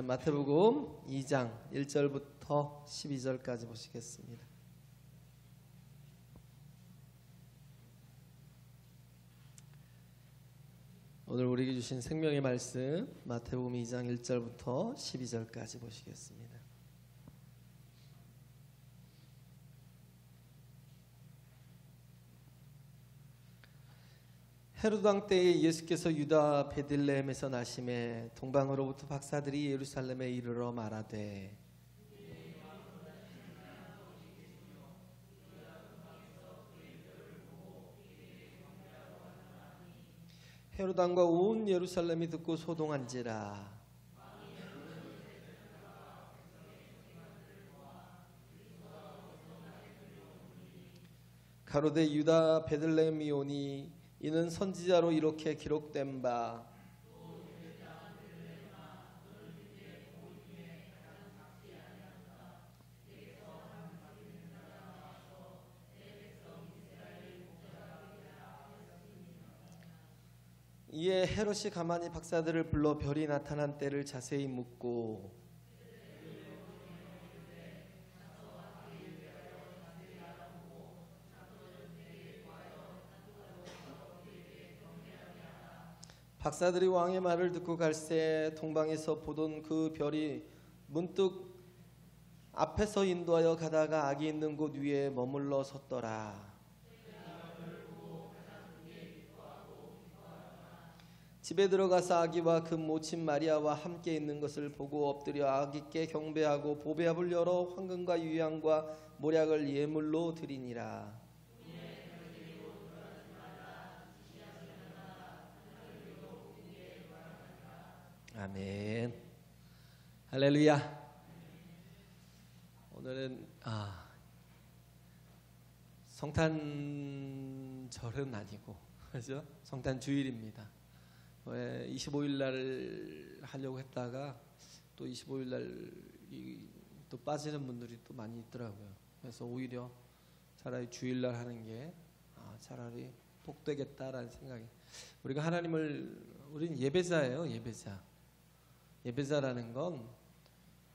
마태복음 2장 1절부터 12절까지 보시겠습니다. 오늘 우리에게 주신 생명의 말씀 마태복음 2장 1절부터 12절까지 보시겠습니다. 헤로드 왕 때에 예수께서 유다 베들레헴에서 나심에 동방으로부터 박사들이 예루살렘에 이르러 말하되 헤로드 왕과 온 예루살렘이 듣고 소동한지라. 가로되 유다 베들레헴이 오니 이는 선지자로 이렇게 기록된 바 이에 헤롯이 가만히 박사들을 불러 별이 나타난 때를 자세히 묻고 박사들이 왕의 말을 듣고 갈새 동방에서 보던 그 별이 문득 앞에서 인도하여 가다가 아기 있는 곳 위에 머물러 섰더라. 집에 들어가서 아기와 그 모친 마리아와 함께 있는 것을 보고 엎드려 아기께 경배하고 보배압을 열어 황금과 유향과 모략을 예물로 드리니라. 아멘. 할렐루야. 오늘은 성탄절은 아니고 그죠? 성탄 주일입니다. 25일 날 하려고 했다가 또 25일 날 또 빠지는 분들이 또 많이 있더라고요. 그래서 오히려 차라리 주일 날 하는 게 차라리 복되겠다라는 생각이. 우리가 우리는 예배자예요. 예배자라는 건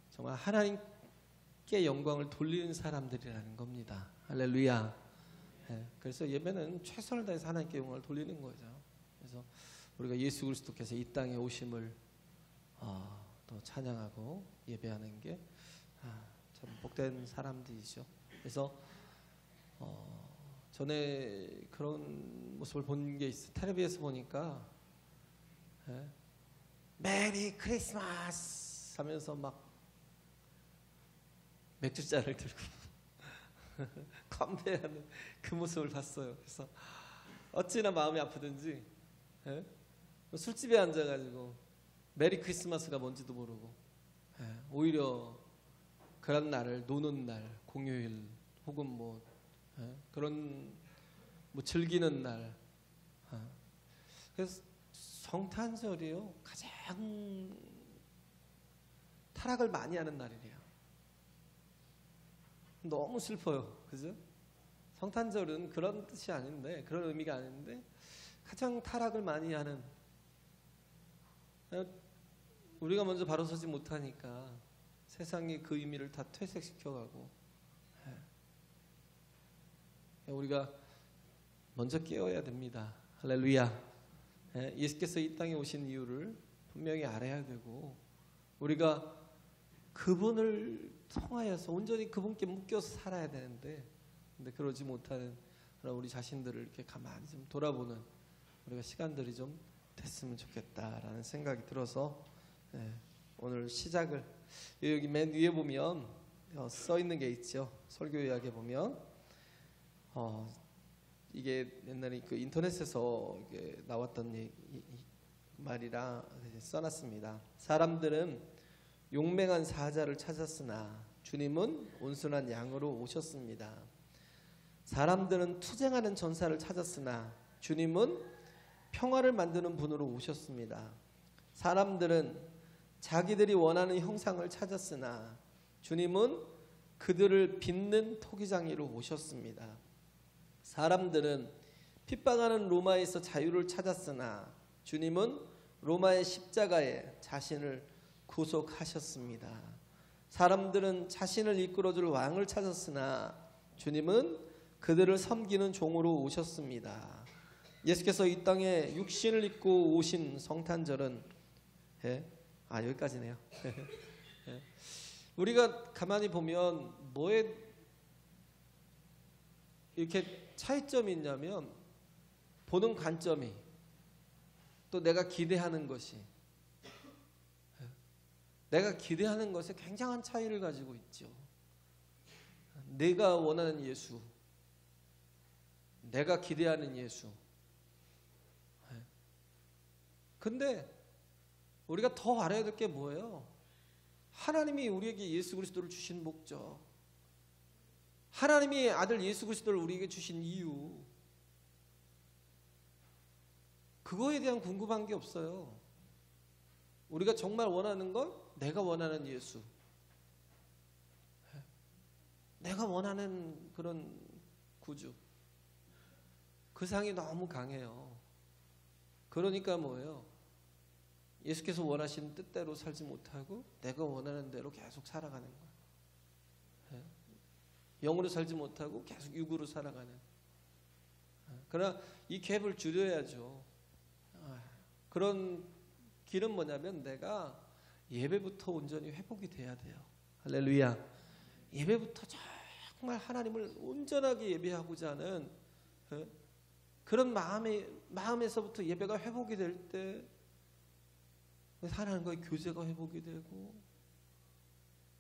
정말 하나님께 영광을 돌리는 사람들이라는 겁니다. 할렐루야. 그래서 예배는 최선을 다해서 하나님께 영광을 돌리는 거죠. 그래서 우리가 예수 그리스도께서 이 땅에 오심을 또 찬양하고 예배하는 게 참 복된 사람들이죠. 그래서 전에 그런 모습을 본 게 있어요. 텔레비에서 보니까 메리 크리스마스 하면서 막 맥주잔을 들고 건배하는 그 모습을 봤어요. 그래서 어찌나 마음이 아프든지 술집에 앉아가지고 메리 크리스마스가 뭔지도 모르고 오히려 그런 날을 노는 날, 공휴일 혹은 그런 즐기는 날. 그래서 성탄절이요 가장 타락을 많이 하는 날이래요. 너무 슬퍼요. 그죠? 성탄절은 그런 뜻이 아닌데, 그런 의미가 아닌데 가장 타락을 많이 하는, 우리가 먼저 바로 서지 못하니까 세상이 그 의미를 다 퇴색시켜가고, 우리가 먼저 깨어야 됩니다. 할렐루야. 예수께서 이 땅에 오신 이유를 분명히 알아야 되고, 우리가 그분을 통하여서 온전히 그분께 묶여서 살아야 되는데, 근데 그러지 못하는 그런 우리 자신들을 이렇게 가만히 좀 돌아보는 우리가 시간들이 좀 됐으면 좋겠다라는 생각이 들어서 오늘 시작을, 여기 맨 위에 보면 써 있는 게 있죠. 설교 요약에 보면 이게 옛날에 그 인터넷에서 이게 나왔던 말이라 써놨습니다. 사람들은 용맹한 사자를 찾았으나 주님은 온순한 양으로 오셨습니다. 사람들은 투쟁하는 전사를 찾았으나 주님은 평화를 만드는 분으로 오셨습니다. 사람들은 자기들이 원하는 형상을 찾았으나 주님은 그들을 빚는 토기장이로 오셨습니다. 사람들은 핍박하는 로마에서 자유를 찾았으나 주님은 로마의 십자가에 자신을 구속하셨습니다. 사람들은 자신을 이끌어줄 왕을 찾았으나 주님은 그들을 섬기는 종으로 오셨습니다. 예수께서 이 땅에 육신을 입고 오신 성탄절은 여기까지네요. 우리가 가만히 보면 뭐에 이렇게 차이점이 있냐면 보는 관점이, 또 내가 기대하는 것이, 내가 기대하는 것에 굉장한 차이를 가지고 있죠. 내가 원하는 예수, 내가 기대하는 예수. 근데 우리가 더 알아야 될 게 뭐예요? 하나님이 우리에게 예수 그리스도를 주신 목적, 하나님이 아들 예수 그리스도를 우리에게 주신 이유, 그거에 대한 궁금한 게 없어요. 우리가 정말 원하는 건 내가 원하는 예수, 내가 원하는 그런 구주, 그 상이 너무 강해요. 그러니까 뭐예요? 예수께서 원하시는 뜻대로 살지 못하고 내가 원하는 대로 계속 살아가는 거예요. 영으로 살지 못하고 계속 육으로 살아가는. 그러나 이 갭을 줄여야죠. 그런 길은 뭐냐면 내가 예배부터 온전히 회복이 돼야 돼요. 할렐루야. 예배부터 정말 하나님을 온전하게 예배하고자 하는 그런 마음에서부터 예배가 회복이 될 때 하나님과의 교제가 회복이 되고,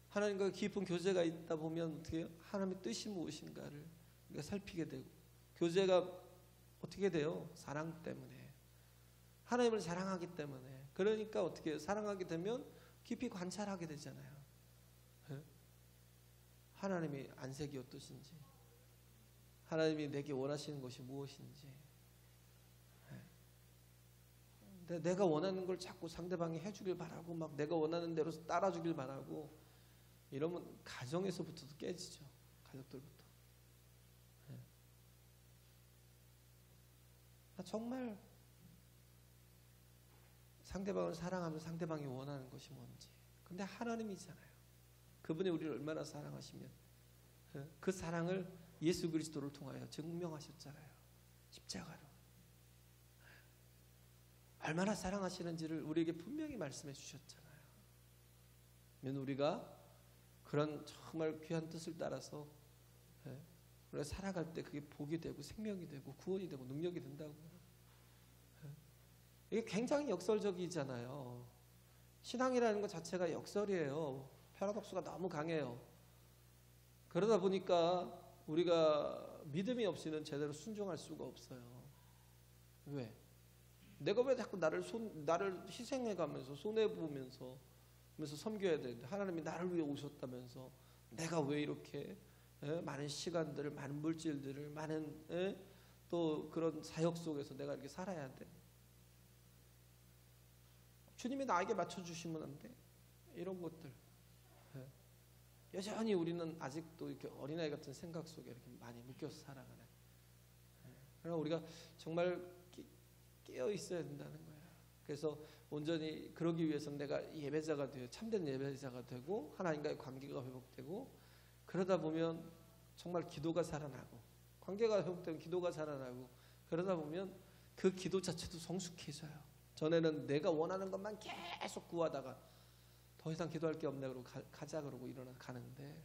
하나님과 깊은 교제가 있다 보면 어떻게 해요? 하나님의 뜻이 무엇인가를 우리가 살피게 되고, 교제가 어떻게 돼요? 사랑 때문에, 하나님을 사랑하기 때문에. 그러니까 어떻게 해요? 사랑하게 되면 깊이 관찰하게 되잖아요. 하나님의 안색이 어떠신지, 하나님이 내게 원하시는 것이 무엇인지. 내가 원하는 걸 자꾸 상대방이 해주길 바라고 막 내가 원하는 대로 따라주길 바라고 이러면 가정에서부터도 깨지죠. 가족들부터. 정말 상대방을 사랑하면 상대방이 원하는 것이 뭔지. 근데 하나님이잖아요. 그분이 우리를 얼마나 사랑하시면 그 사랑을 예수 그리스도를 통하여 증명하셨잖아요. 십자가로. 얼마나 사랑하시는지를 우리에게 분명히 말씀해 주셨잖아요. 그러면 우리가 그런 정말 귀한 뜻을 따라서 우리가 살아갈 때 그게 복이 되고 생명이 되고 구원이 되고 능력이 된다고요. 이게 굉장히 역설적이잖아요. 신앙이라는 것 자체가 역설이에요. 패러독스가 너무 강해요. 그러다 보니까 우리가 믿음이 없이는 제대로 순종할 수가 없어요. 왜? 내가 왜 자꾸 나를 희생해가면서 손해보면서 섬겨야 되는데, 하나님이 나를 위해 오셨다면서 내가 왜 이렇게 많은 시간들을, 많은 물질들을, 많은 또 그런 사역 속에서 내가 이렇게 살아야 돼? 주님이 나에게 맞춰주시면 안 돼? 이런 것들. 여전히 우리는 아직도 이렇게 어린아이 같은 생각 속에 이렇게 많이 묶여서 살아가는. 그러나 우리가 정말 깨어 있어야 된다는 거예요. 그래서 온전히 그러기 위해서는 내가 예배자가 되어 참된 예배자가 되고 하나님과의 관계가 회복되고, 그러다 보면 정말 기도가 살아나고, 관계가 회복되면 기도가 살아나고, 그러다 보면 그 기도 자체도 성숙해져요. 전에는 내가 원하는 것만 계속 구하다가 더 이상 기도할 게 없네 그러고 가자 그러고 가는데,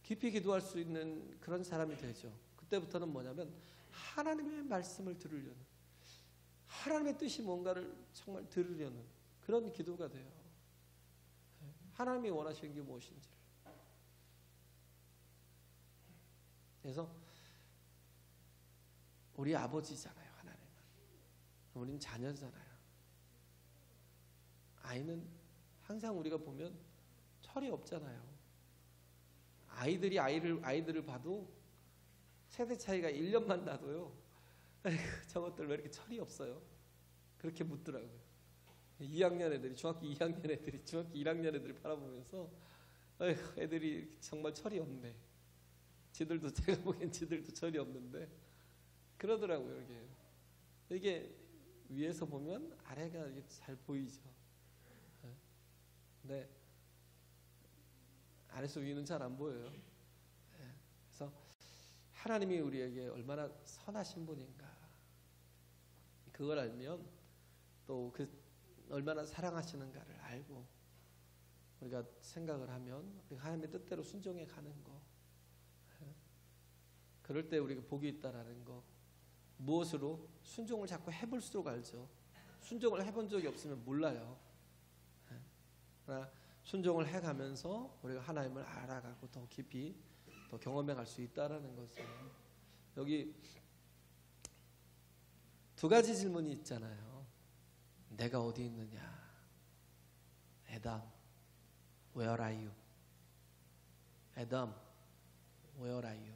깊이 기도할 수 있는 그런 사람이 되죠. 그때부터는 뭐냐면 하나님의 말씀을 들으려는, 하나님의 뜻이 뭔가를 정말 들으려는 그런 기도가 돼요. 하나님이 원하시는 게 무엇인지를. 그래서 우리 아버지잖아요. 하나님은. 우린 자녀잖아요. 아이는 항상 우리가 보면 철이 없잖아요. 아이들을 봐도 세대 차이가 1년만 나도요, 에휴, 저것들 왜 이렇게 철이 없어요? 그렇게 묻더라고요. 2학년 애들이, 중학교 2학년 애들이, 중학교 1학년 애들이 바라보면서 에휴, 애들이 정말 철이 없네. 지들도 제가 보기엔 지들도 철이 없는데 그러더라고요. 이게 위에서 보면 아래가 이게 잘 보이죠. 근데 아래서 위는 잘 안 보여요. 그래서 하나님이 우리에게 얼마나 선하신 분인가, 그걸 알면 또 그 얼마나 사랑하시는가를 알고 우리가 생각을 하면 우리가 하나님의 뜻대로 순종해 가는 거, 그럴 때 우리가 복이 있다라는 거, 무엇으로? 순종을 자꾸 해볼수록 알죠. 순종을 해본 적이 없으면 몰라요. 그러나 순종을 해가면서 우리가 하나님을 알아가고 더 깊이 더 경험해 갈 수 있다라는 것을, 여기 두 가지 질문이 있잖아요. 내가 어디 있느냐? Adam, where are you? Adam, where are you?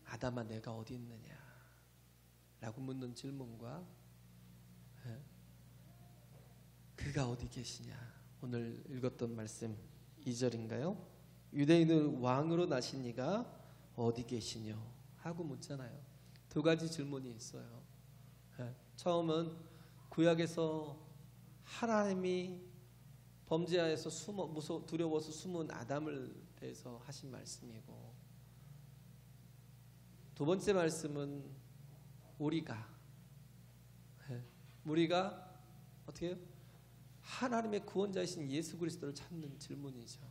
아담아, 내가 어디 있느냐? 라고 묻는 질문과 그가 어디 계시냐? 오늘 읽었던 말씀 2절인가요? 유대인은 왕으로 나신 이가 어디 계시뇨? 하고 묻잖아요. 두 가지 질문이 있어요. 처음은 구약에서 하나님이 범죄하여서 두려워서 숨은 아담을 대해서 하신 말씀이고, 두 번째 말씀은 우리가 어떻게 해요? 하나님의 구원자이신 예수 그리스도를 찾는 질문이죠.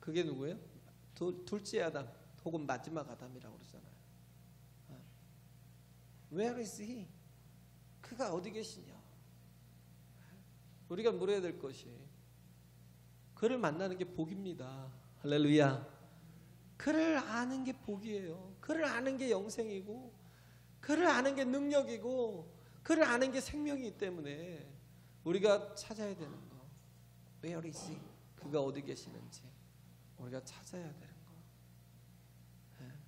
그게 누구예요? 둘째 아담 혹은 마지막 아담이라고 그러잖아요. Where is he? 그가 어디 계시냐? 우리가 물어야 될 것이, 그를 만나는 게 복입니다. 할렐루야. 그를 아는 게 복이에요. 그를 아는 게 영생이고, 그를 아는 게 능력이고, 그를 아는 게 생명이기 때문에 우리가 찾아야 되는 거, Where is he? 그가 어디 계시는지 우리가 찾아야 되는 거.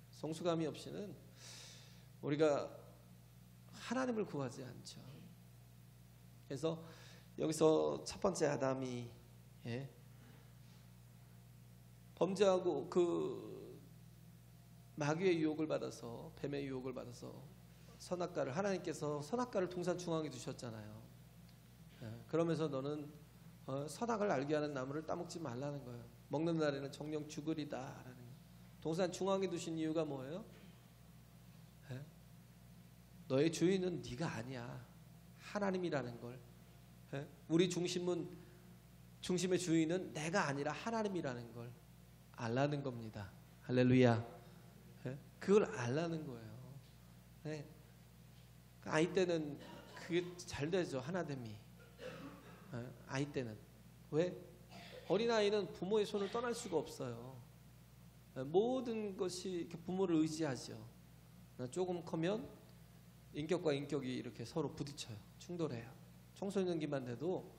성수감이 없이는 우리가 하나님을 구하지 않죠. 그래서 여기서 첫 번째 아담이 범죄하고 그 마귀의 유혹을 받아서, 뱀의 유혹을 받아서 선악과를, 하나님께서 선악과를 동산 중앙에 두셨잖아요. 그러면서 너는 선악을 알게 하는 나무를 따먹지 말라는 거예요. 먹는 날에는 정령 죽으리다라는 거예요. 동산 중앙에 두신 이유가 뭐예요? 너의 주인은 네가 아니야. 하나님이라는 걸. 우리 중심의 주인은 내가 아니라 하나님이라는 걸 알라는 겁니다. 할렐루야. 그걸 알라는 거예요. 아이 때는 그게 잘 되죠. 하나됨이. 아이 때는. 왜? 어린아이는 부모의 손을 떠날 수가 없어요. 모든 것이 부모를 의지하죠. 조금 커면 인격과 인격이 이렇게 서로 부딪혀요. 충돌해요. 청소년기만 돼도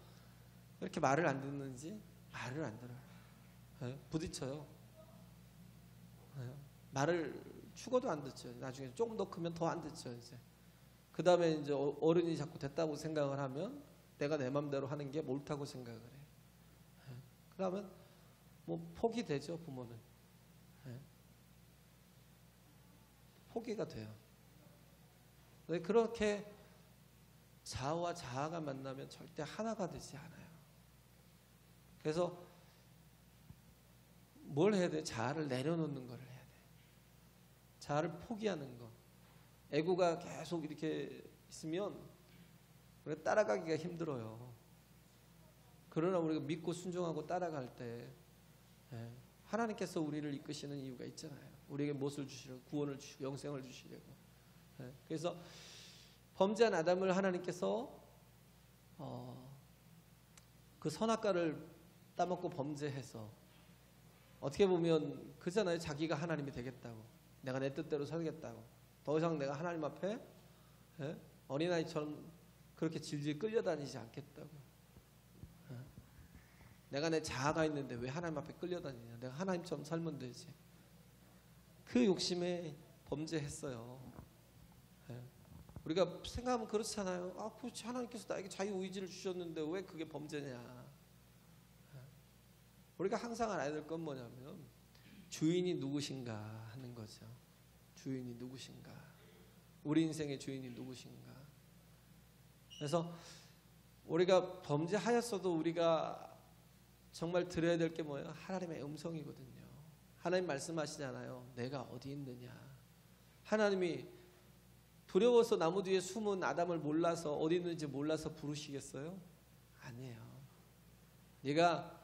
이렇게 말을 안 듣는지 말을 안 들어요. 부딪혀요. 말을 죽어도 안 듣죠. 나중에 조금 더 크면 더 안 듣죠. 이제 그 다음에 이제 어른이 자꾸 됐다고 생각을 하면 내가 내 맘대로 하는 게 옳다고 생각을 해요. 그러면 뭐 포기되죠. 부모는 포기가 돼요. 그렇게 자아와 자아가 만나면 절대 하나가 되지 않아요. 그래서 뭘 해야 돼? 자아를 내려놓는 걸 해야 돼. 자아를 포기하는 거. 애고가 계속 이렇게 있으면 따라가기가 힘들어요. 그러나 우리가 믿고 순종하고 따라갈 때 하나님께서 우리를 이끄시는 이유가 있잖아요. 우리에게 무엇을 주시려고? 구원을 주시고 영생을 주시려고. 그래서 범죄한 아담을 하나님께서 그 선악과를 따먹고 범죄해서, 어떻게 보면 그잖아요. 자기가 하나님이 되겠다고, 내가 내 뜻대로 살겠다고, 더 이상 내가 하나님 앞에 어린아이처럼 그렇게 질질 끌려다니지 않겠다고. 내가 내 자아가 있는데 왜 하나님 앞에 끌려다니냐, 내가 하나님처럼 살면 되지. 그 욕심에 범죄했어요. 예. 우리가 생각하면 그렇잖아요. 아, 그렇지, 하나님께서 나에게 자유의지를 주셨는데 왜 그게 범죄냐. 예. 우리가 항상 알아야 될 건 뭐냐면 주인이 누구신가 하는 거죠. 주인이 누구신가. 우리 인생의 주인이 누구신가. 그래서 우리가 범죄하였어도 우리가 정말 들어야 될 게 뭐예요? 하나님의 음성이거든요. 하나님 말씀하시잖아요. 내가 어디 있느냐. 하나님이 두려워서 나무 뒤에 숨은 아담을 몰라서 어디 있는지 몰라서 부르시겠어요? 아니에요. 네가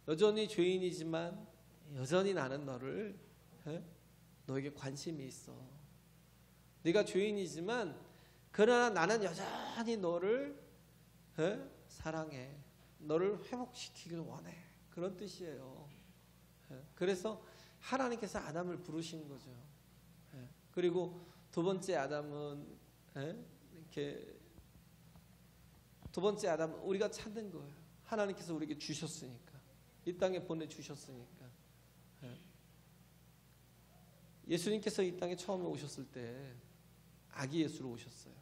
여전히 죄인이지만 여전히 나는 너를 너에게 관심이 있어. 네가 죄인이지만 그러나 나는 여전히 너를 사랑해. 너를 회복시키길 원해. 그런 뜻이에요. 그래서 하나님께서 아담을 부르신 거죠. 그리고 두 번째 아담은 이렇게 두 번째 아담은 우리가 찾는 거예요. 하나님께서 우리에게 주셨으니까. 이 땅에 보내주셨으니까. 예수님께서 이 땅에 처음에 오셨을 때 아기 예수로 오셨어요.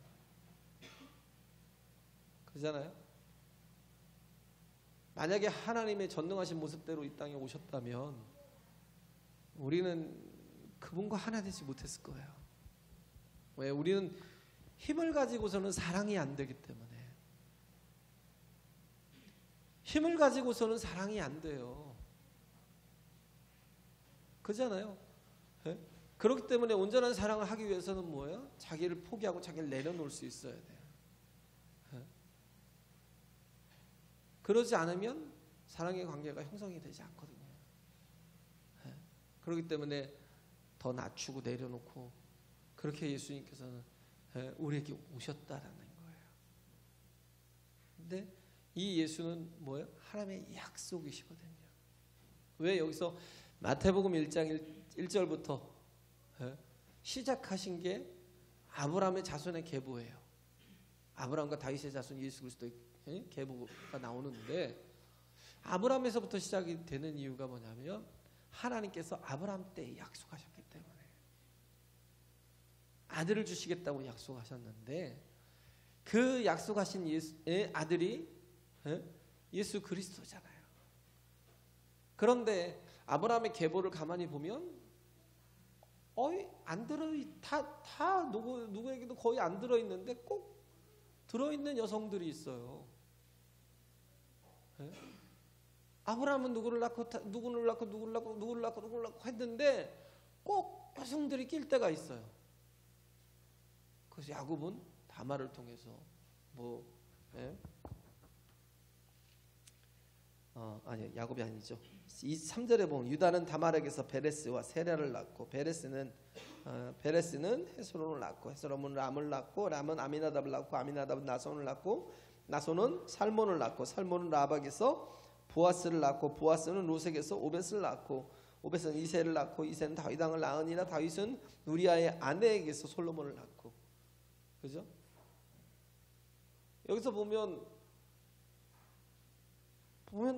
그러잖아요. 만약에 하나님의 전능하신 모습대로 이 땅에 오셨다면 우리는 그분과 하나 되지 못했을 거예요. 왜? 우리는 힘을 가지고서는 사랑이 안 되기 때문에. 힘을 가지고서는 사랑이 안 돼요. 그렇잖아요. 네? 그렇기 때문에 온전한 사랑을 하기 위해서는 뭐예요? 자기를 포기하고 자기를 내려놓을 수 있어야 돼요. 네? 그러지 않으면 사랑의 관계가 형성이 되지 않거든요. 네? 그렇기 때문에 더 낮추고 내려놓고 그렇게 예수님께서는 우리에게 오셨다라는 거예요. 근데 이 예수는 뭐예요? 하나님의 약속이시거든요. 왜 여기서 마태복음 1장 1절부터 시작하신 게 아브라함의 자손의 계보예요. 아브라함과 다윗의 자손 예수 그리스도의 계보가 나오는데 아브라함에서부터 시작이 되는 이유가 뭐냐면 하나님께서 아브라함 때 약속하셨기 때문에 아들을 주시겠다고 약속하셨는데 그 약속하신 예수의 아들이 예수 그리스도잖아요. 그런데 아브라함의 계보를 가만히 보면 안 들어 다 누구에게도 거의 안 들어 있는데 꼭 들어 있는 여성들이 있어요. 아브라함은 누구를 낳고 했는데 꼭 여성들이 낄 때가 있어요. 그래서 야곱은 다말을 통해서 야곱이 아니죠. 3절에 보면 유다는 다말에게서 베레스와 세라를 낳고 베레스는 헤스론을 낳고 헤스론은 람을 낳고 람은 아미나답을 낳고 아미나답은 나손을 낳고 나손은 살몬을 낳고 살몬은 라박에서 보아스를 낳고 보아스는 루색에서 오벳을 낳고 오벳은 이새를 낳고 이새는 다윗 왕을 낳으니라 다윗은 우리아의 아내에게서 솔로몬을 낳고. 그죠? 여기서 보면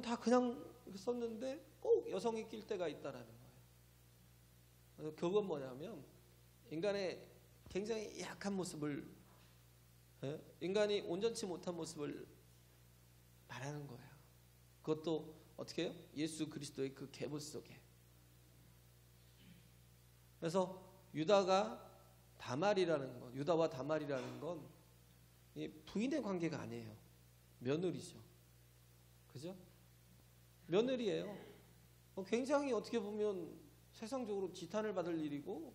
다 그냥 썼는데 꼭 여성이 낄 때가 있다라는 거예요. 그건 뭐냐면 인간의 굉장히 약한 모습을 인간이 온전치 못한 모습을 말하는 거예요. 그것도 어떻게 해요? 예수 그리스도의 그 계보 속에. 그래서 유다와 다말이라는 건 부인의 관계가 아니에요. 며느리죠. 그죠? 며느리예요. 굉장히 어떻게 보면 세상적으로 지탄을 받을 일이고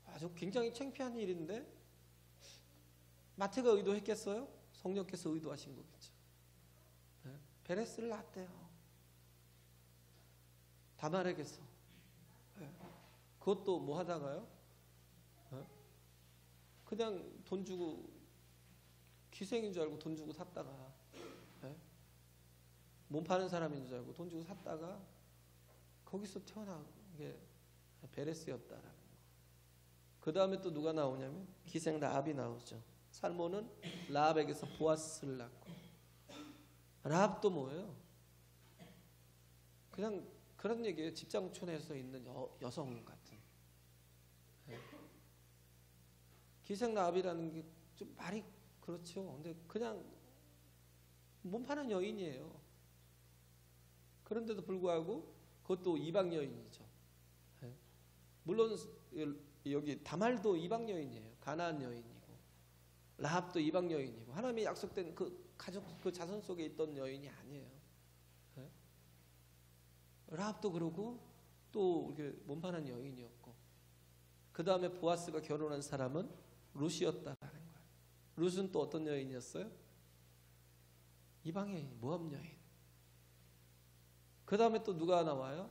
아주 굉장히 창피한 일인데 마태가 의도했겠어요? 성령께서 의도하신 거겠죠. 베레스를 낳았대요. 다말에게서. 그것도 뭐 하다가요? 그냥 돈 주고 기생인 줄 알고 돈 주고 샀다가 몸 파는 사람인 줄 알고 돈 주고 샀다가 거기서 태어난 게 베레스였다라는 거. 그 다음에 또 누가 나오냐면 기생 라합이 나오죠. 살몬은 라합에게서 보아스를 낳고 라합도 뭐예요? 그냥 그런 얘기예요. 집장촌에서 있는 여성 같은. 기생라합이라는 게 좀 말이 그렇죠. 근데 그냥 몸 파는 여인이에요. 그런데도 불구하고 그것도 이방 여인이죠. 예. 물론 여기 다말도 이방 여인이에요. 가나안 여인이고 라합도 이방 여인이고 하나님의 약속된 그 가족 그 자손 속에 있던 여인이 아니에요. 예. 라합도 그러고 또 이렇게 몸판한 여인이었고 그 다음에 보아스가 결혼한 사람은 룻이었다라는 거예요. 룻은 또 어떤 여인이었어요? 이방 여인, 모압 여인. 그 다음에 또 누가 나와요?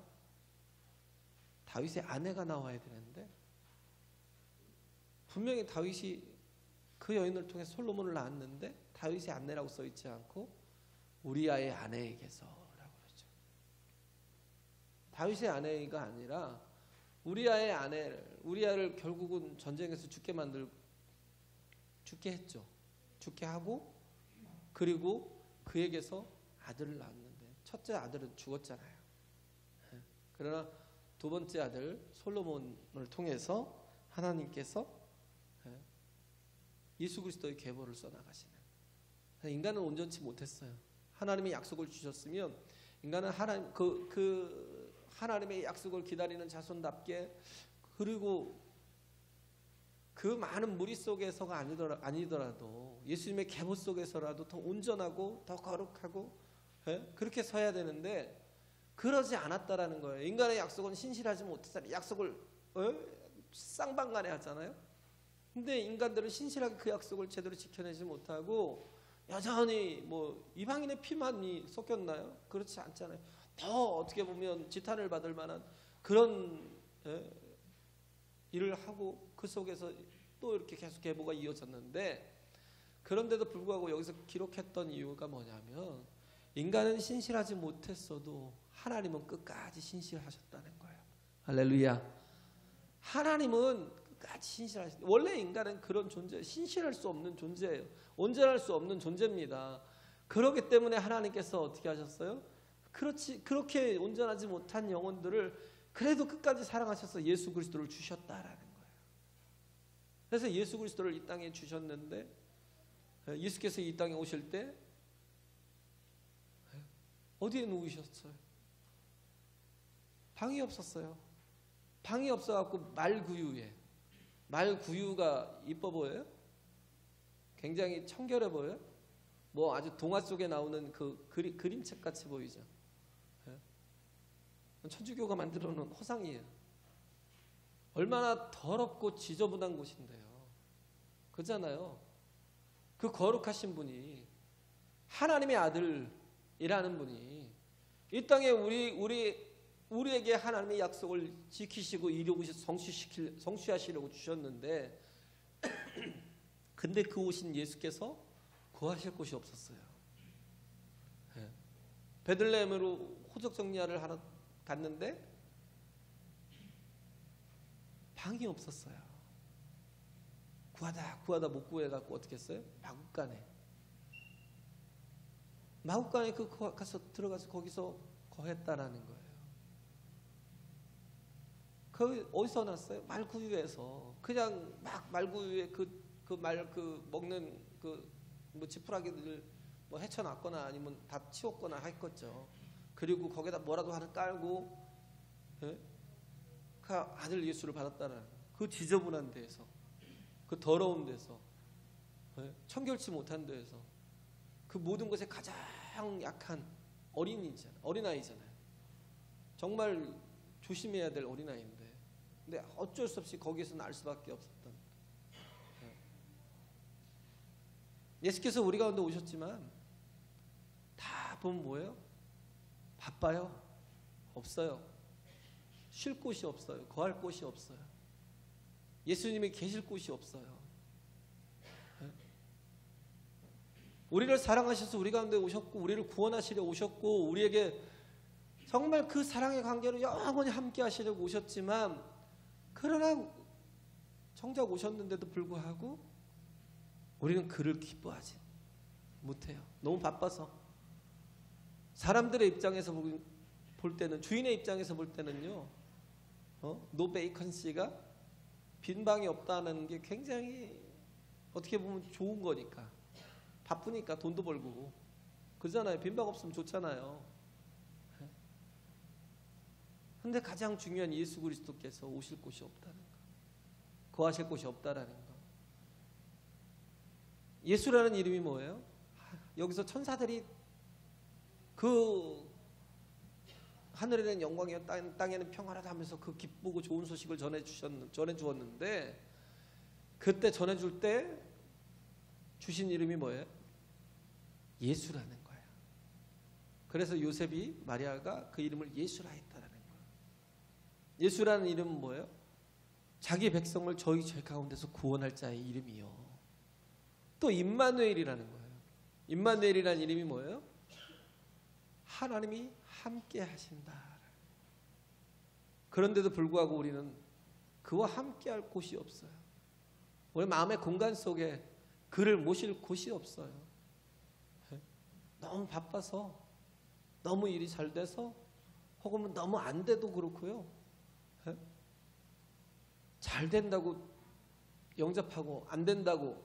다윗의 아내가 나와야 되는데 분명히 다윗이 그 여인을 통해 솔로몬을 낳았는데 다윗의 아내라고 써있지 않고 우리아의 아내에게서라고 그러죠. 다윗의 아내가 아니라 우리아의 아내를, 우리아를 결국은 전쟁에서 죽게 했죠. 죽게 하고 그리고 그에게서 아들을 낳았는데 첫째 아들은 죽었잖아요. 그러나 두 번째 아들 솔로몬을 통해서 하나님께서 예수 그리스도의 계보를 써나가시는. 인간은 온전치 못했어요. 하나님의 약속을 주셨으면 인간은 하나님의 약속을 기다리는 자손답게 그리고 그 많은 무리 속에서가 아니더라도 예수님의 계보 속에서라도 더 온전하고 더 거룩하고 그렇게 서야 되는데 그러지 않았다라는 거예요. 인간의 약속은 신실하지 못했다. 약속을 쌍방간에 하잖아요. 근데 인간들은 신실하게 그 약속을 제대로 지켜내지 못하고 여전히 뭐 이방인의 피만이 섞였나요? 그렇지 않잖아요. 더 어떻게 보면 지탄을 받을 만한 그런 일을 하고 그 속에서 또 이렇게 계속 계보가 이어졌는데 그런데도 불구하고 여기서 기록했던 이유가 뭐냐면 인간은 신실하지 못했어도 하나님은 끝까지 신실하셨다는 거예요. 할렐루야. 하나님은 끝까지 신실하셨다. 원래 인간은 그런 존재, 신실할 수 없는 존재예요. 온전할 수 없는 존재입니다. 그렇기 때문에 하나님께서 어떻게 하셨어요? 그렇게 온전하지 못한 영혼들을 그래도 끝까지 사랑하셔서 예수 그리스도를 주셨다라는 거예요. 그래서 예수 그리스도를 이 땅에 주셨는데 예수께서 이 땅에 오실 때 어디에 누우셨어요? 방이 없었어요. 방이 없어갖고 말구유에. 말구유가 이뻐 보여요? 굉장히 청결해 보여요? 뭐 아주 동화 속에 나오는 그 그림책 같이 보이죠? 천주교가 만들어 놓은 허상이에요. 얼마나 더럽고 지저분한 곳인데요. 그잖아요. 그 거룩하신 분이 하나님의 아들이라는 분이 이 땅에 우리에게 하나님의 약속을 지키시고 이루고 성취하시려고 주셨는데 근데 그 오신 예수께서 구하실 곳이 없었어요. 베들레헴으로 호적 정리를 하러 갔는데 방이 없었어요. 구하다 못 구해갖고 어떻게 했어요? 마국간에 들어가서 거기서 거했다라는 거예요. 그 어디서 났어요? 말구유에서 그냥 막 말구유에 먹는 뭐 지푸라기들 뭐 헤쳐놨거나 아니면 다 치웠거나 했겠죠. 그리고 거기다 뭐라도 하나 깔고 그 아들 예수를 받았다는 그 지저분한 데에서 그 더러운 데서 청결치 못한 데에서 그 모든 것에 가장 약한 어린아이잖아요. 정말 조심해야 될 어린아이인데 근데 어쩔 수 없이 거기에서 날 수밖에 없었던 예수께서 우리 가운데 오셨지만 다 보면 뭐예요? 바빠요. 없어요. 쉴 곳이 없어요. 거할 곳이 없어요. 예수님이 계실 곳이 없어요. 우리를 사랑하셔서 우리 가운데 오셨고 우리를 구원하시려 오셨고 우리에게 정말 그 사랑의 관계로 영원히 함께 하시려고 오셨지만 그러나 정작 오셨는데도 불구하고 우리는 그를 기뻐하지 못해요. 너무 바빠서. 사람들의 입장에서 볼 때는 주인의 입장에서 볼 때는요. 노 베이컨 씨가 빈 방이 없다는 게 굉장히 어떻게 보면 좋은 거니까. 바쁘니까 돈도 벌고. 그러잖아요. 빈방 없으면 좋잖아요. 근데 가장 중요한 예수 그리스도께서 오실 곳이 없다는 거. 거하실 곳이 없다라는 거. 예수라는 이름이 뭐예요? 여기서 천사들이 그 하늘에는 영광이요 땅에는 평화라다 하면서 그 기쁘고 좋은 소식을 전해 주었는데, 그때 전해줄 때 주신 이름이 뭐예요? 예수라는 거예요. 그래서 요셉이 마리아가 그 이름을 예수라 했다라는 거예요. 예수라는 이름은 뭐예요? 자기 백성을 저희 죄 가운데서 구원할 자의 이름이요. 또 임마누엘이라는 거예요. 임마누엘이라는 이름이 뭐예요? 하나님이 함께 하신다. 그런데도 불구하고 우리는 그와 함께 할 곳이 없어요. 우리 마음의 공간 속에 그를 모실 곳이 없어요. 너무 바빠서, 너무 일이 잘 돼서, 혹은 너무 안 돼도 그렇고요. 잘 된다고 영접하고 안 된다고,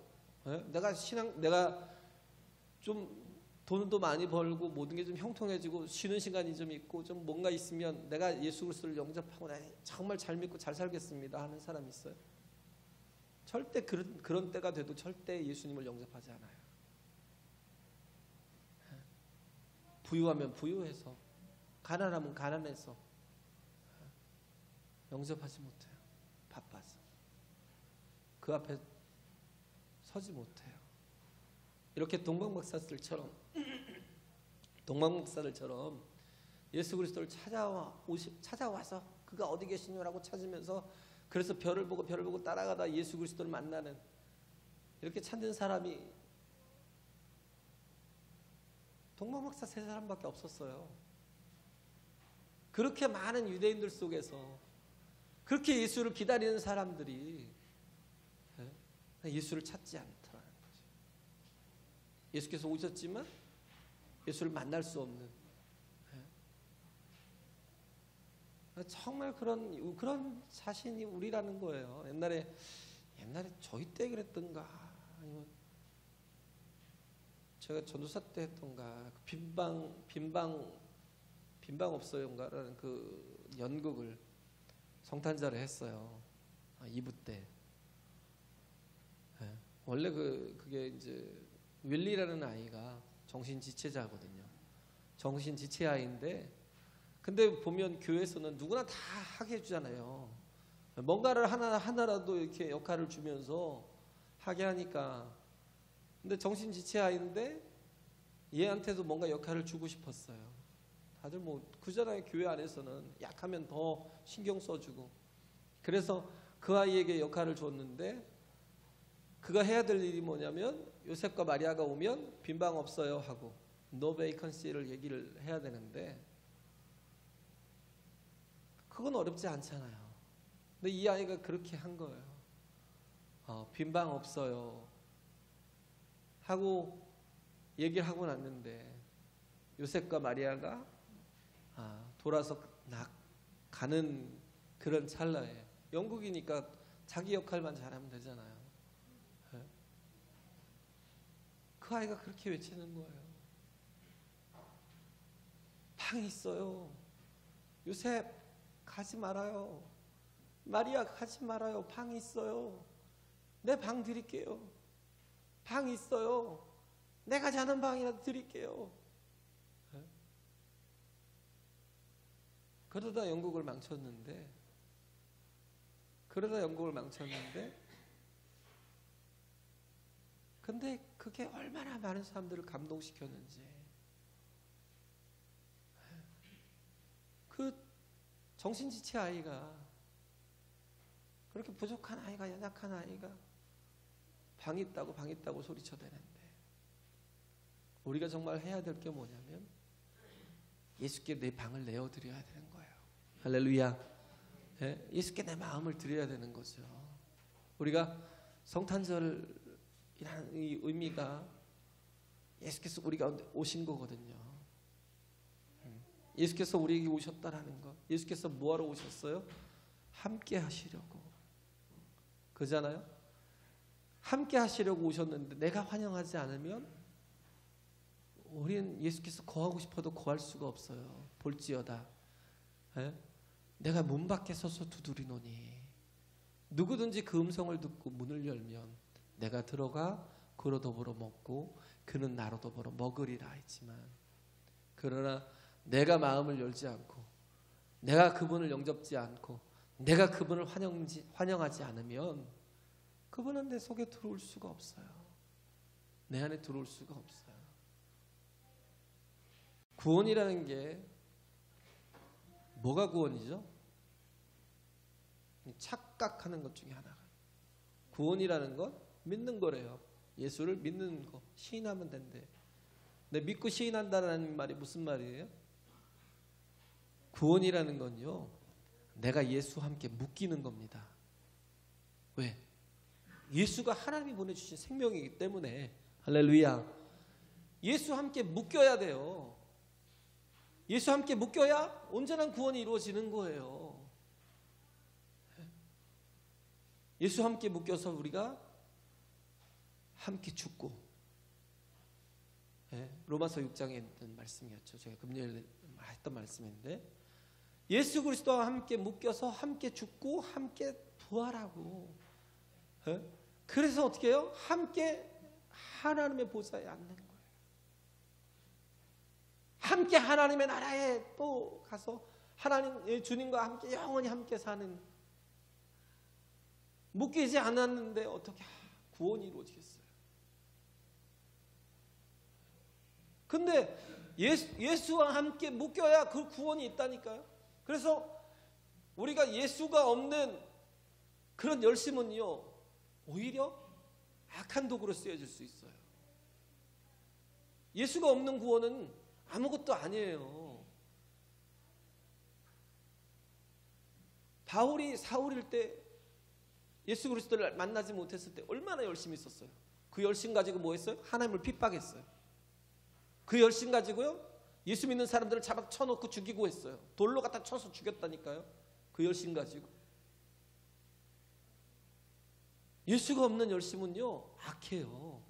내가 좀 돈도 많이 벌고 모든 게 좀 형통해지고 쉬는 시간이 좀 있고 좀 뭔가 있으면 내가 예수 그리스도를 영접하고 나 정말 잘 믿고 잘 살겠습니다 하는 사람이 있어요? 절대 그런 때가 돼도 절대 예수님을 영접하지 않아요. 부유하면 부유해서, 가난하면 가난해서 영접하지 못해요. 바빠서 그 앞에 서지 못해요. 이렇게 동방박사들처럼 예수 그리스도를 찾아와서 그가 어디 계시냐라고 찾으면서, 그래서 별을 보고 따라가다 예수 그리스도를 만나는, 이렇게 찾는 사람이 동방박사 3사람밖에 없었어요. 그렇게 많은 유대인들 속에서 그렇게 예수를 기다리는 사람들이 예수를 찾지 않더라는 거죠. 예수께서 오셨지만 예수를 만날 수 없는, 정말 그런 자신이 우리라는 거예요. 옛날에 저희 때 그랬던가, 아니면 제가 전도사 때 했던가, 빈방 없어요인가라는 그 연극을 성탄절에 했어요. 2부 때. 원래 그게 이제 윌리라는 아이가 정신지체자거든요. 정신지체아이인데, 근데 보면 교회에서는 누구나 다 하게 해주잖아요. 뭔가를 하나라도 이렇게 역할을 주면서 하게 하니까. 근데 정신지체아이인데 얘한테도 뭔가 역할을 주고 싶었어요. 다들 그잖아요. 교회 안에서는 약하면 더 신경 써주고. 그래서 그 아이에게 역할을 줬는데, 그가 해야 될 일이 뭐냐면 요셉과 마리아가 오면 빈방 없어요 하고 no vacancy를 얘기를 해야 되는데, 그건 어렵지 않잖아요. 근데 이 아이가 그렇게 한 거예요. 빈방 없어요 하고 얘기를 하고 났는데, 요셉과 마리아가 돌아서 가는 그런 찰나에, 영국이니까 자기 역할만 잘하면 되잖아요. 그 아이가 그렇게 외치는 거예요. 방이 있어요. 요셉 가지 말아요. 마리아 가지 말아요. 방이 있어요. 내 방 드릴게요. 방 있어요. 내가 자는 방이라도 드릴게요. 그러다 영국을 망쳤는데 근데 그게 얼마나 많은 사람들을 감동시켰는지. 그 정신지체 아이가, 그렇게 부족한 아이가, 연약한 아이가 방 있다고 소리쳐대는데, 우리가 정말 해야 될 게 뭐냐면 예수께 내 방을 내어드려야 되는 거예요. 할렐루야. 예수께 내 마음을 드려야 되는 거죠. 우리가 성탄절이라는 이 의미가 예수께서 우리 가운데 오신 거거든요. 예수께서 우리에게 오셨다라는 거. 예수께서 뭐하러 오셨어요? 함께 하시려고. 그잖아요. 함께 하시려고 오셨는데 내가 환영하지 않으면 우리는 예수께서 거하고 싶어도 거할 수가 없어요. 볼지어다 내가 문 밖에 서서 두드리노니 누구든지 그 음성을 듣고 문을 열면 내가 들어가 그로 더불어 먹고 그는 나로 더불어 먹으리라 했지만, 그러나 내가 마음을 열지 않고 내가 그분을 영접지 않고 내가 그분을 환영하지 않으면 그분은 내 속에 들어올 수가 없어요. 내 안에 들어올 수가 없어요. 구원이라는 게 뭐가 구원이죠? 착각하는 것 중에 하나가, 구원이라는 건 믿는 거래요. 예수를 믿는 거, 시인하면 된대. 근데 믿고 시인한다는 말이 무슨 말이에요? 구원이라는 건요, 내가 예수와 함께 묶이는 겁니다. 왜? 예수가 하나님이 보내주신 생명이기 때문에. 할렐루야. 예수와 함께 묶여야 돼요. 예수와 함께 묶여야 온전한 구원이 이루어지는 거예요. 예수와 함께 묶여서 우리가 함께 죽고, 로마서 6장에 있는 말씀이었죠. 제가 금요일에 했던 말씀인데, 예수 그리스도와 함께 묶여서 함께 죽고 함께 부활하고, 그래서 어떻게 해요? 함께 하나님의 보좌에 앉는 거예요. 함께 하나님의 나라에 또 가서 하나님 주님과 함께 영원히 함께 사는, 묶이지 않았는데 어떻게 구원이 이루어지겠어요? 근데 예수와 함께 묶여야 그 구원이 있다니까요. 그래서 우리가 예수가 없는 그런 열심은요, 오히려 악한 도구로 쓰여질 수 있어요. 예수가 없는 구원은 아무것도 아니에요. 바울이 사울일 때 예수 그리스도를 만나지 못했을 때 얼마나 열심히 있었어요. 그 열심 가지고 뭐 했어요? 하나님을 핍박했어요. 그 열심 가지고요, 예수 믿는 사람들을 잡아 쳐놓고 죽이고 했어요. 돌로 갖다 쳐서 죽였다니까요. 그 열심 가지고. 예수가 없는 열심은요, 악해요.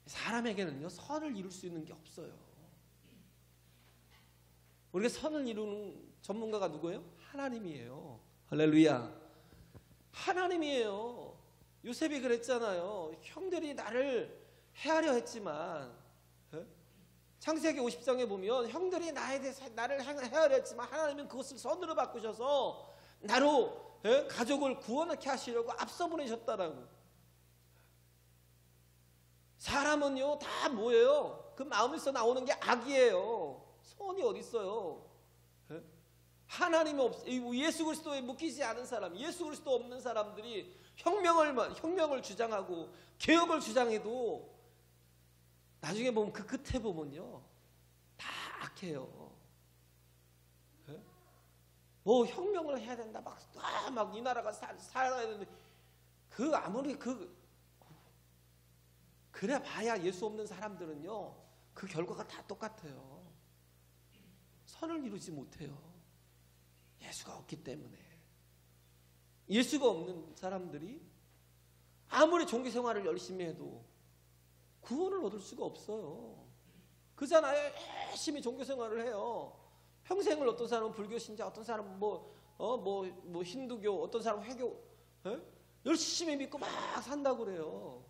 사람에게는요, 선을 이룰 수 있는 게 없어요. 우리가 선을 이루는 전문가가 누구예요? 하나님이에요. 할렐루야. 하나님이에요. 요셉이 그랬잖아요. 형들이 나를 해하려 했지만, 창세기 50장에 보면 형들이 나에 대해서 나를 해하려 했지만 하나님은 그것을 선으로 바꾸셔서 나로 가족을 구원하게 하시려고 앞서 보내셨다라고. 사람은요, 다 뭐예요? 그 마음에서 나오는 게 악이에요. 선이 어디 있어요? 하나님이 예수 그리스도에 묶이지 않은 사람, 예수 그리스도 없는 사람들이 혁명을 주장하고 개혁을 주장해도 나중에 보면 그 끝에 보면요, 다 악해요. 뭐 혁명을 해야 된다, 막 이 나라가 살아야 되는데, 아무리 그래 봐야 예수 없는 사람들은요, 그 결과가 다 똑같아요. 선을 이루지 못해요. 예수가 없기 때문에. 예수가 없는 사람들이 아무리 종교 생활을 열심히 해도 구원을 얻을 수가 없어요. 그잖아요. 열심히 종교 생활을 해요. 평생을 어떤 사람은 불교 신자, 어떤 사람은 뭐 힌두교, 어떤 사람은 회교, 열심히 믿고 막 산다고 그래요.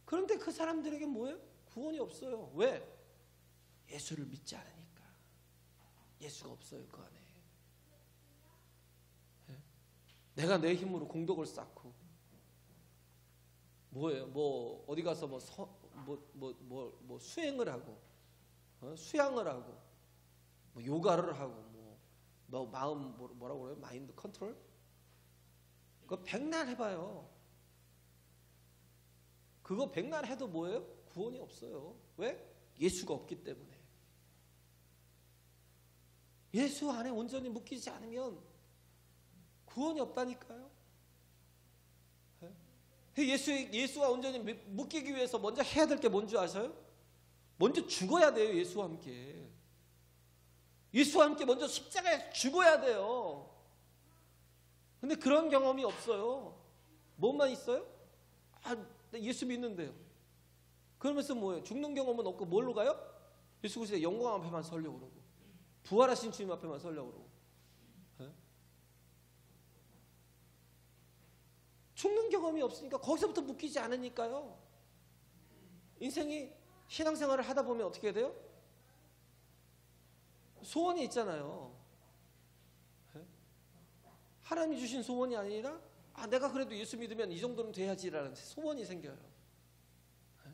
그런데 그 사람들에게 뭐예요? 구원이 없어요. 왜? 예수를 믿지 않으니까. 예수가 없어요, 그 안에. 내가 내 힘으로 공덕을 쌓고, 뭐예요? 뭐 어디 가서 뭐 수행을 하고, 수양을 하고, 뭐 요가를 하고, 뭐 마음 뭐라고 그래요? 마인드 컨트롤? 그거 백날 해봐요. 그거 백날 해도 뭐예요? 구원이 없어요. 왜? 예수가 없기 때문에. 예수 안에 온전히 묶이지 않으면 구원이 없다니까요. 예수와 온전히 묶이기 위해서 먼저 해야 될 게 뭔지 아세요? 먼저 죽어야 돼요. 예수와 함께. 예수와 함께 먼저 십자가에 죽어야 돼요. 근데 그런 경험이 없어요. 뭐만 있어요? 아, 예수 믿는데요. 그러면서 뭐예요? 죽는 경험은 없고 뭘로 가요? 예수 그리스도의 영광 앞에만 서려고 그러고, 부활하신 주님 앞에만 서려고 그러고. 네? 죽는 경험이 없으니까 거기서부터 묶이지 않으니까요. 인생이 신앙생활을 하다 보면 어떻게 돼요? 소원이 있잖아요. 네? 하나님이 주신 소원이 아니라 내가 그래도 예수 믿으면 이 정도는 돼야지라는 소원이 생겨요. 네?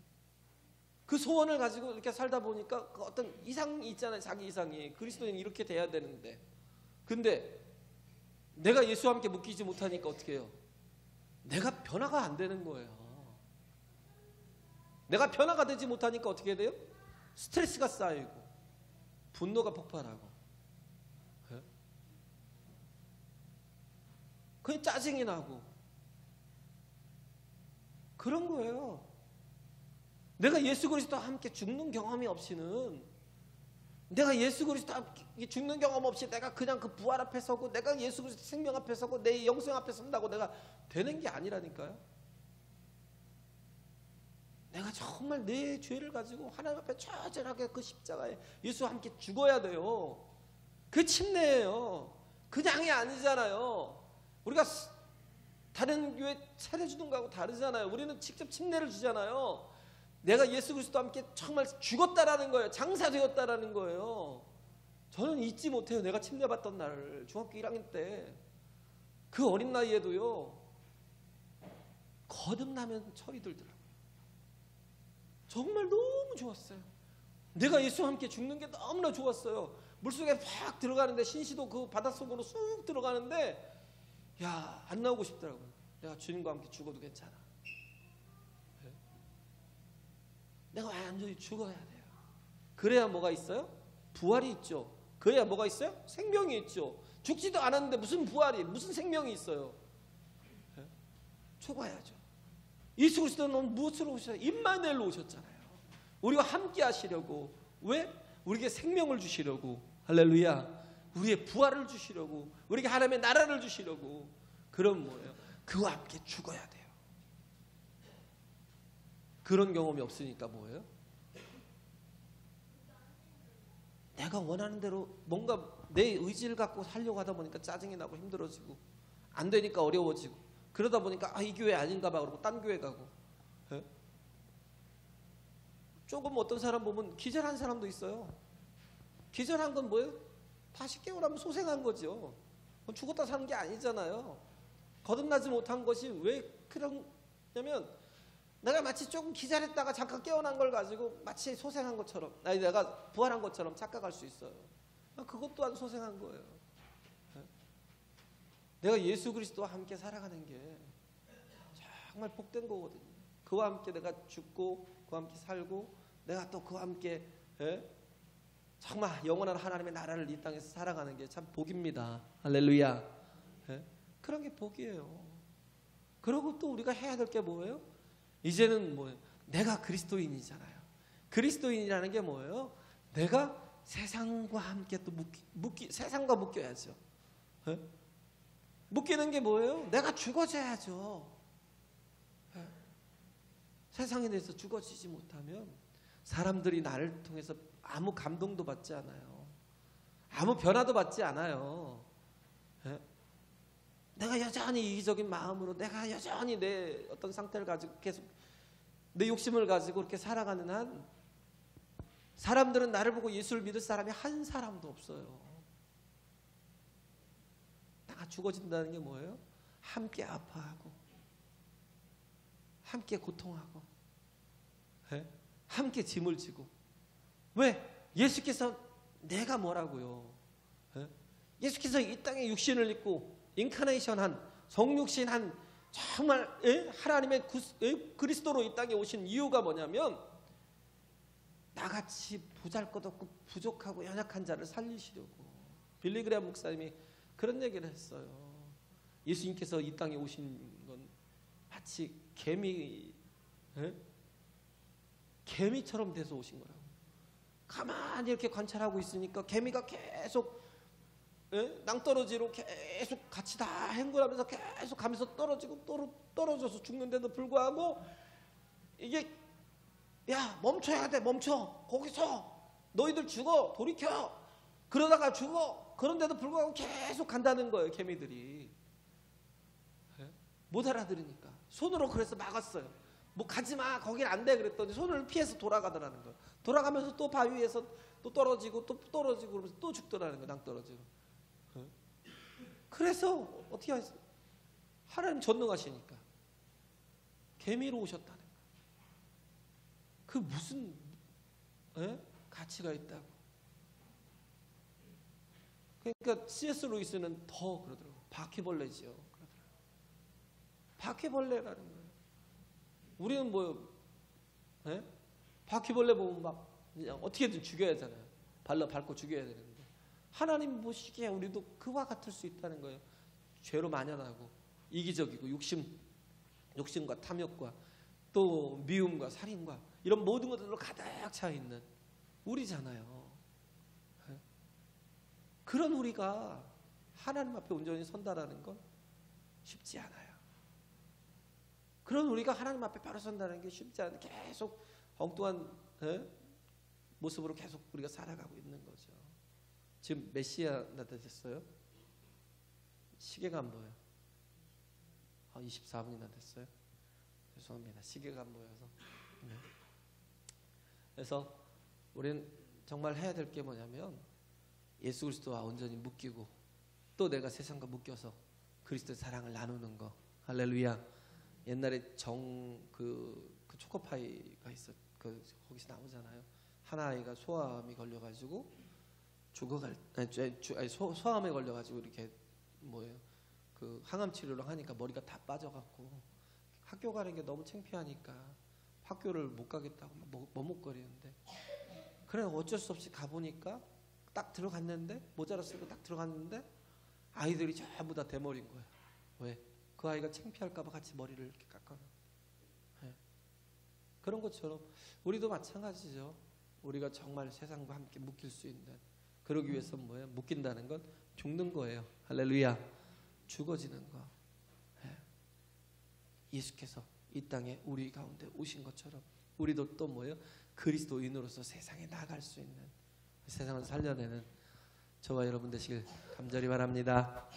그 소원을 가지고 이렇게 살다 보니까 그 어떤 이상이 있잖아요. 자기 이상이. 그리스도인이 이렇게 돼야 되는데, 근데 내가 예수와 함께 묶이지 못하니까 어떻게 해요? 내가 변화가 안 되는 거예요. 내가 변화가 되지 못하니까 어떻게 돼요? 스트레스가 쌓이고 분노가 폭발하고, 네? 그냥 짜증이 나고 그런 거예요. 내가 예수 그리스도와 함께 죽는 경험이 없이는, 내가 예수 그리스도와 함께 죽는 경험 없이 내가 그냥 그 부활 앞에 서고 내가 예수 그리스도 생명 앞에 서고 내 영생 앞에 선다고 내가 되는 게 아니라니까요. 내가 정말 내 죄를 가지고 하나님 앞에 처절하게 그 십자가에 예수와 함께 죽어야 돼요. 그 침례예요. 그냥이 아니잖아요. 우리가 다른 교회 차려주는 거하고 다르잖아요. 우리는 직접 침례를 주잖아요. 내가 예수 그리스도와 함께 정말 죽었다라는 거예요. 장사되었다라는 거예요. 저는 잊지 못해요. 내가 침례받던 날을, 중학교 1학년 때 그 어린 나이에도요, 거듭나면 철이 들더라고요. 정말 너무 좋았어요. 내가 예수와 함께 죽는 게 너무나 좋았어요. 물속에 팍 들어가는데, 신시도 그 바닷속으로 쑥 들어가는데, 야, 안 나오고 싶더라고요. 내가 주님과 함께 죽어도 괜찮아. 네? 내가 완전히 죽어야 돼요. 그래야 뭐가 있어요? 부활이 있죠. 그래야 뭐가 있어요? 생명이 있죠. 죽지도 않았는데 무슨 부활이, 무슨 생명이 있어요? 네? 죽어야죠. 예수 그리스도는 무엇으로 오셨어요? 임마누엘로 오셨잖아요. 우리와 함께 하시려고. 왜? 우리에게 생명을 주시려고. 할렐루야. 우리의 부활을 주시려고. 우리에게 하나님의 나라를 주시려고. 그럼 뭐예요? 그와 함께 죽어야 돼요. 그런 경험이 없으니까 뭐예요? 내가 원하는 대로 뭔가 내 의지를 갖고 살려고 하다 보니까 짜증이 나고 힘들어지고, 안 되니까 어려워지고, 그러다 보니까 이 교회 아닌가 봐 그러고 딴 교회 가고. 예? 조금 어떤 사람 보면 기절한 사람도 있어요. 기절한 건 뭐예요? 다시 깨어나면 소생한 거죠. 죽었다 사는 게 아니잖아요. 거듭나지 못한 것이 왜 그러냐면, 내가 마치 조금 기절했다가 잠깐 깨어난 걸 가지고 마치 소생한 것처럼, 아니 내가 부활한 것처럼 착각할 수 있어요. 그것 또한 소생한 거예요. 내가 예수 그리스도와 함께 살아가는 게 정말 복된 거거든요. 그와 함께 내가 죽고 그와 함께 살고 내가 또 그와 함께 정말 영원한 하나님의 나라를 이 땅에서 살아가는 게 참 복입니다. 할렐루야. 그런 게 복이에요. 그리고 또 우리가 해야 될 게 뭐예요? 이제는 뭐예요? 내가 그리스도인이잖아요. 그리스도인이라는 게 뭐예요? 내가 세상과 함께 또 세상과 묶여야죠. 묶이는 게 뭐예요? 내가 죽어져야죠. 세상에 대해서 죽어지지 못하면 사람들이 나를 통해서 아무 감동도 받지 않아요. 아무 변화도 받지 않아요. 내가 여전히 이기적인 마음으로, 내가 여전히 내 어떤 상태를 가지고 계속 내 욕심을 가지고 이렇게 살아가는 한, 사람들은 나를 보고 예수를 믿을 사람이 한 사람도 없어요. 내가 죽어진다는 게 뭐예요? 함께 아파하고, 함께 고통하고, 함께 짐을 지고. 왜? 예수께서 내가 뭐라고요? 예수께서 이 땅에 육신을 입고 인카네이션한, 성육신한 정말 하나님의 그리스도로 이 땅에 오신 이유가 뭐냐면, 나같이 보잘것없고 부족하고 연약한 자를 살리시려고. 빌리 그레이엄 목사님이 그런 얘기를 했어요. 예수님께서 이 땅에 오신 건 마치 개미처럼 돼서 오신 거라고. 가만히 이렇게 관찰하고 있으니까 개미가 계속 낭떠러지로 계속 같이 다 행군하면서 계속 가면서 떨어지고 떨어져서 죽는데도 불구하고 이게 야 멈춰야 돼 멈춰 거기서 너희들 죽어 돌이켜 그러다가 죽어 그런데도 불구하고 계속 간다는 거예요. 개미들이 못 알아들으니까 손으로 그래서 막았어요. 뭐 가지마 거긴 안 돼 그랬더니 손을 피해서 돌아가더라는 거예요. 돌아가면서 또 바위에서 또 떨어지고 또 떨어지고 그러면서 또 죽더라는 거예요. 낭떠러지로. 그래서 어떻게 하세요? 하나님 전능하시니까 개미로 오셨다는 거예요. 그 무슨 가치가 있다고. 그러니까 C.S. 루이스는 더 그러더라고요. 바퀴벌레지요. 그러더라고요. 바퀴벌레라는 거예요. 우리는 뭐 바퀴벌레 보면 막 어떻게든 죽여야 하잖아요. 발로 밟고 죽여야 되는데 하나님 보시기에 우리도 그와 같을 수 있다는 거예요. 죄로 만연하고 이기적이고 욕심과 탐욕과 또 미움과 살인과 이런 모든 것들로 가득 차 있는 우리잖아요. 그런 우리가 하나님 앞에 온전히 선다라는 건 쉽지 않아요. 그런 우리가 하나님 앞에 바로 선다는 게 쉽지 않아요. 계속 엉뚱한 모습으로 계속 우리가 살아가고 있는 거죠. 지금 몇 시나 됐어요? 시계가 안 보여요. 24분이나 됐어요. 죄송합니다. 시계가 안 보여서. 그래서 우리는 정말 해야 될 게 뭐냐면 예수 그리스도와 온전히 묶이고 또 내가 세상과 묶여서 그리스도의 사랑을 나누는 거. 할렐루야. 옛날에 그 초코파이가 있어. 거기서 나오잖아요. 하나아이가 소아암이 걸려가지고 소아암에 걸려가지고 이렇게 그 항암 치료를 하니까 머리가 다 빠져갖고 학교 가는 게 너무 창피하니까 학교를 못 가겠다고 머뭇거리는데 그래 어쩔 수 없이 가보니까 딱 들어갔는데 모자를 쓰고 딱 들어갔는데 아이들이 전부 다 대머리인 거예요. 왜? 그 아이가 창피할까봐 같이 머리를 이렇게 깎아놔. 그런 것처럼 우리도 마찬가지죠. 우리가 정말 세상과 함께 묶일 수 있는 그러기 위해서 뭐예요? 묶인다는 건 죽는 거예요. 할렐루야. 죽어지는 거. 예수께서 이 땅에 우리 가운데 오신 것처럼 우리도 또 뭐예요? 그리스도인으로서 세상에 나갈 수 있는 세상을 살려내는 저와 여러분 되시길 간절히 바랍니다.